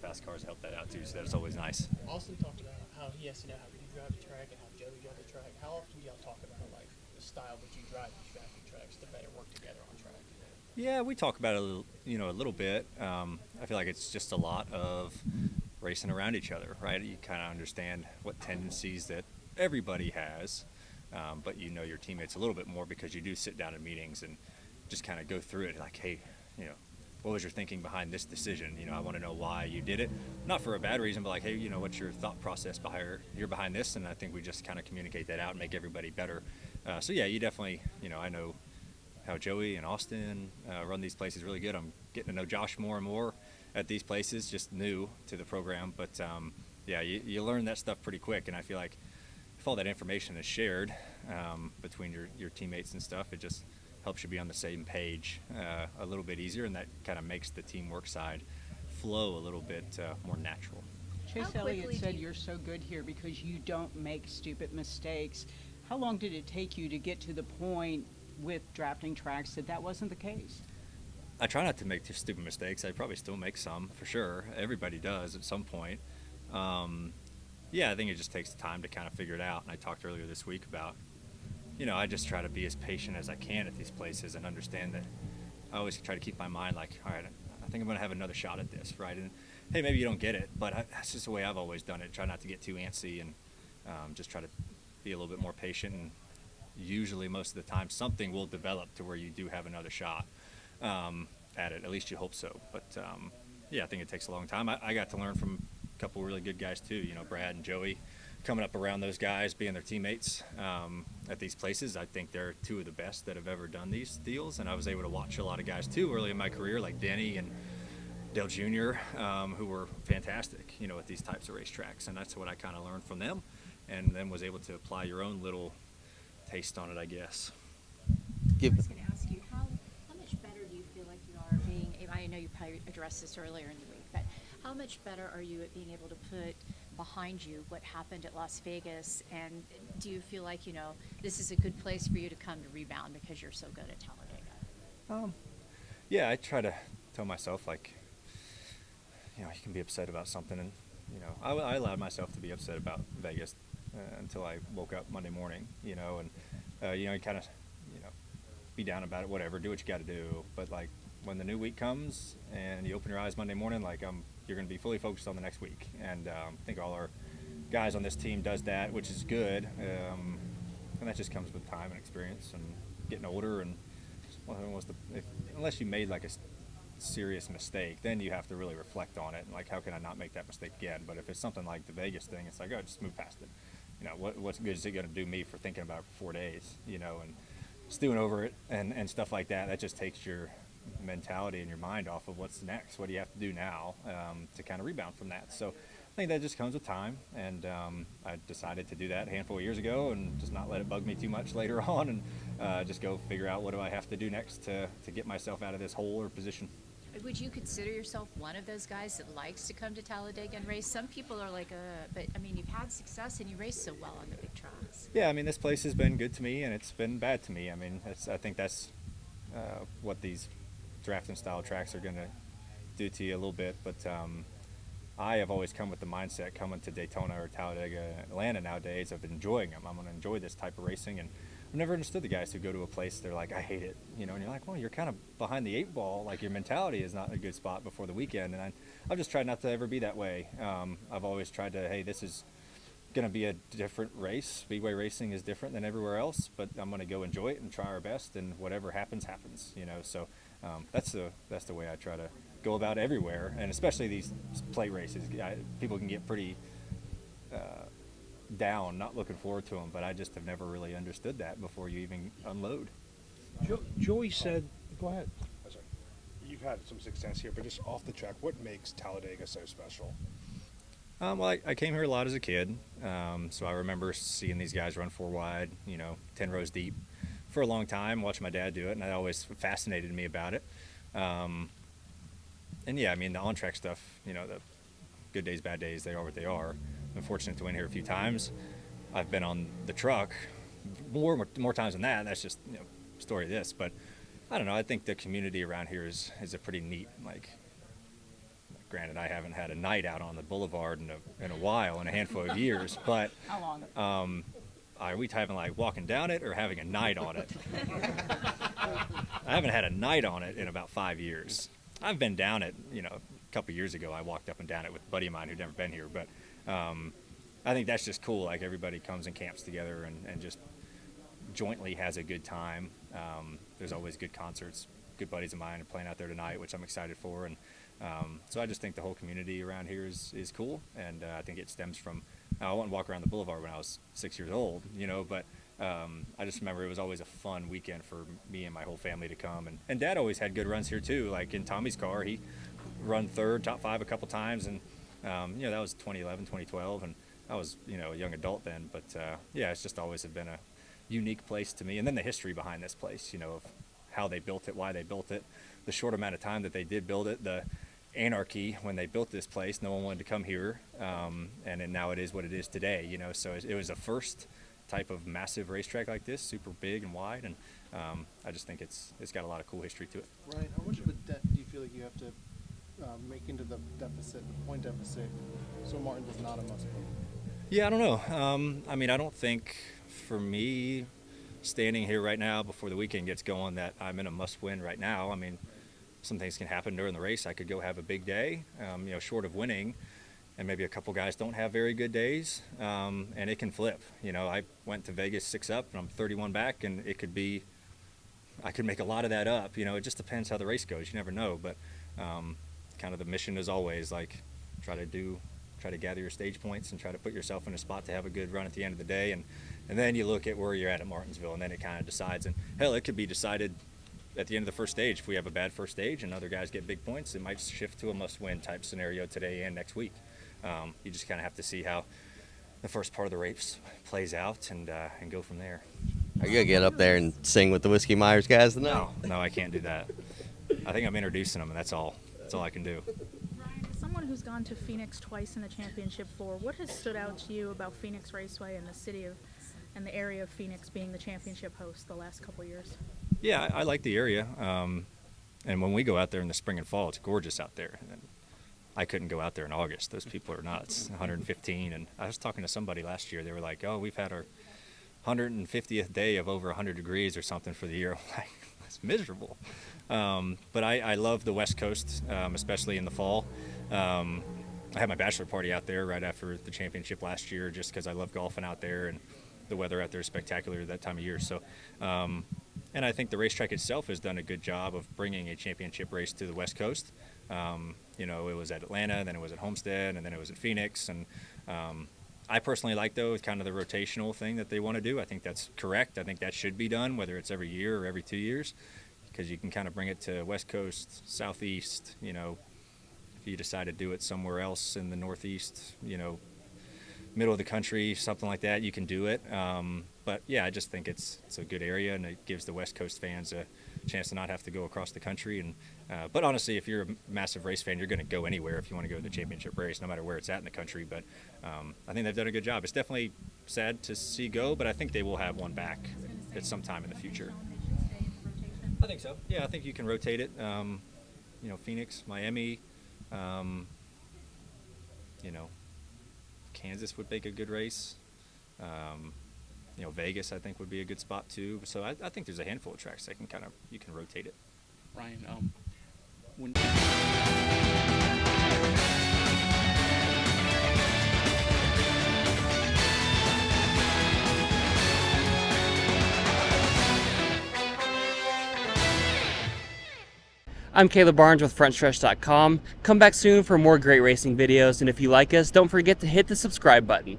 fast cars help that out too, so that's always nice. Austin talked about how he has to know how you drive the track and how Joey drives the track. How often do y'all talk about like the style that you drive these drafting tracks to better work together on track? Yeah, we talk about it, a little bit. I feel like it's just a lot of racing around each other, right? You kind of understand what tendencies that everybody has, but you know your teammates a little bit more because you do sit down in meetings and just kind of go through it. Like, hey, what was your thinking behind this decision? I want to know why you did it, not for a bad reason, but like, hey, what's your thought process behind this? And I think we just kind of communicate that out and make everybody better. So yeah, you definitely, I know how Joey and Austin run these places really good. I'm getting to know Josh more and more at these places, just new to the program. But yeah, you learn that stuff pretty quick, and I feel like if all that information is shared between your teammates and stuff, it just helps you be on the same page a little bit easier, and that kind of makes the teamwork side flow a little bit more natural. Chase Elliott said you're so good here because you don't make stupid mistakes. How long did it take you to get to the point with drafting tracks that wasn't the case? I try not to make too stupid mistakes. I probably still make some, for sure. Everybody does at some point. Yeah, I think it just takes time to kind of figure it out. And I talked earlier this week about, I just try to be as patient as I can at these places and understand that I always try to keep my mind like, all right, I think I'm going to have another shot at this, right? And hey, maybe you don't get it, but that's just the way I've always done it. Try not to get too antsy and just try to be a little bit more patient. And usually most of the time something will develop to where you do have another shot at it. At least you hope so. But yeah, I think it takes a long time. I got to learn from a couple really good guys too, Brad and Joey, coming up around those guys, being their teammates at these places. I think they're two of the best that have ever done these deals, and I was able to watch a lot of guys too early in my career, like Denny and Dale Jr., who were fantastic, at these types of racetracks, and that's what I kind of learned from them, and then was able to apply your own little taste on it, I guess. I was going to ask you, how much better do you feel like you are being, I know you probably addressed this earlier in the week, but how much better are you at being able to put behind you what happened at Las Vegas, and do you feel like, this is a good place for you to come to rebound because you're so good at Talladega? Yeah, I try to tell myself, like, you can be upset about something, and, I allowed myself to be upset about Vegas until I woke up Monday morning, and, you kind of, be down about it, whatever, do what you got to do. But, like, when the new week comes and you open your eyes Monday morning, like, you're going to be fully focused on the next week. And I think all our guys on this team does that, which is good. And that just comes with time and experience and getting older. And unless you made, like, a serious mistake, then you have to really reflect on it and, like, how can I not make that mistake again? But if it's something like the Vegas thing, it's like, oh, just move past it. What's good is it going to do me for thinking about it for 4 days, and stewing over it and stuff like that. That just takes your mentality and your mind off of what's next. What do you have to do now to kind of rebound from that? So I think that just comes with time, and I decided to do that a handful of years ago and just not let it bug me too much later on, and just go figure out what do I have to do next to get myself out of this hole or position. Would you consider yourself one of those guys that likes to come to Talladega and race? Some people are like, but I mean, you've had success and you race so well on the big tracks. Yeah, I mean, this place has been good to me and it's been bad to me. I mean, I think that's what these drafting style tracks are going to do to you a little bit. But I have always come with the mindset coming to Daytona or Talladega, Atlanta nowadays, of enjoying them. I'm going to enjoy this type of racing, and I've never understood the guys who go to a place, they're like, I hate it, and you're like, well, you're kind of behind the 8 ball, like your mentality is not in a good spot before the weekend, and I've just tried not to ever be that way. I've always tried to, hey, this is going to be a different race. Speedway racing is different than everywhere else, but I'm going to go enjoy it and try our best, and whatever happens, happens, so that's the way I try to go about everywhere, and especially these plate races. People can get pretty down, not looking forward to them, but I just have never really understood that before you even unload. Joey said, go ahead. Oh, sorry. You've had some success here, but just off the track, what makes Talladega so special? Well, I came here a lot as a kid, so I remember seeing these guys run 4 wide, 10 rows deep for a long time, watching my dad do it, and that always fascinated me about it. And yeah, I mean, the on-track stuff, the good days, bad days, they are what they are. I'm fortunate to win here a few times. I've been on the truck more times than that. That's just story of this. But I don't know. I think the community around here is a pretty neat granted, I haven't had a night out on the boulevard in a while, in a handful of years, but How long? are we having like walking down it or having a night on it? I haven't had a night on it in about 5 years. I've been down it, you know, a couple years ago. I walked up and down it with a buddy of mine who'd never been here, but I think that's just cool. Like everybody comes and camps together and just jointly has a good time. There's always good concerts. Good buddies of mine are playing out there tonight, which I'm excited for, and so I just think the whole community around here is cool, and I think it stems from. I went and walk around the boulevard when I was 6 years old, you know, but I just remember it was always a fun weekend for me and my whole family to come, and Dad always had good runs here too. Like in Tommy's car, he run third, top 5 a couple times, and you know, that was 2011, 2012, and I was, you know, a young adult then, but yeah, it's just always have been a unique place to me, and then the history behind this place, you know, of how they built it, why they built it, the short amount of time that they did build it, the anarchy when they built this place. No one wanted to come here, and then now it is what it is today, you know. So it was the first type of massive racetrack like this, super big and wide, and I just think it's got a lot of cool history to it. Ryan, how much of a debt do you feel like you have to make into the deficit, the point deficit, so Martinsville's not a must-win? Yeah, I don't know. I mean, I don't think for me, standing here right now before the weekend gets going, that I'm in a must-win right now. I mean, some things can happen during the race. I could go have a big day, you know, short of winning, and maybe a couple guys don't have very good days, and it can flip. You know, I went to Vegas 6 up, and I'm 31 back, and it could be, I could make a lot of that up. You know, it just depends how the race goes. You never know, but kind of the mission is always like try to gather your stage points and try to put yourself in a spot to have a good run at the end of the day, and then you look at where you're at Martinsville, and then it kind of decides. And hell, it could be decided at the end of the first stage. If we have a bad first stage and other guys get big points, it might shift to a must-win type scenario today and next week. You just kind of have to see how the first part of the race plays out and go from there. Are you gonna get up there and sing with the Whiskey Myers guys tonight? No, I can't do that. I think I'm introducing them, and that's all I can do. Ryan, as someone who's gone to Phoenix twice in the championship floor, what has stood out to you about Phoenix Raceway and the city of and the area of Phoenix being the championship host the last couple years? Yeah, I like the area, and when we go out there in the spring and fall, it's gorgeous out there. And I couldn't go out there in August. Those people are nuts. 115, and I was talking to somebody last year. They were like, "Oh, we've had our 150th day of over 100 degrees or something for the year." I'm like, that's miserable. But I love the West Coast, especially in the fall. I had my bachelor party out there right after the championship last year, just because I love golfing out there, and the weather out there is spectacular that time of year. So, and I think the racetrack itself has done a good job of bringing a championship race to the West Coast. You know, it was at Atlanta, then it was at Homestead, and then it was at Phoenix. And I personally like, though, kind of the rotational thing that they want to do. I think that's correct. I think that should be done, whether it's every year or every 2 years, because you can kind of bring it to West Coast, Southeast. You know, if you decide to do it somewhere else in the Northeast, you know, middle of the country, something like that, you can do it. But yeah, I just think it's a good area, and it gives the West Coast fans a chance to not have to go across the country. And but honestly, if you're a massive race fan, you're going to go anywhere if you want to go to the championship race, no matter where it's at in the country. But I think they've done a good job. It's definitely sad to see go, but I think they will have one back at some time in the future. I think so. Yeah, I think you can rotate it. You know, Phoenix, Miami, you know, Kansas would make a good race. You know, Vegas, I think, would be a good spot too. So I think there's a handful of tracks that you can rotate it. Ryan, when I'm Caleb Barnes with Frontstretch.com. Come back soon for more great racing videos, and if you like us, don't forget to hit the subscribe button.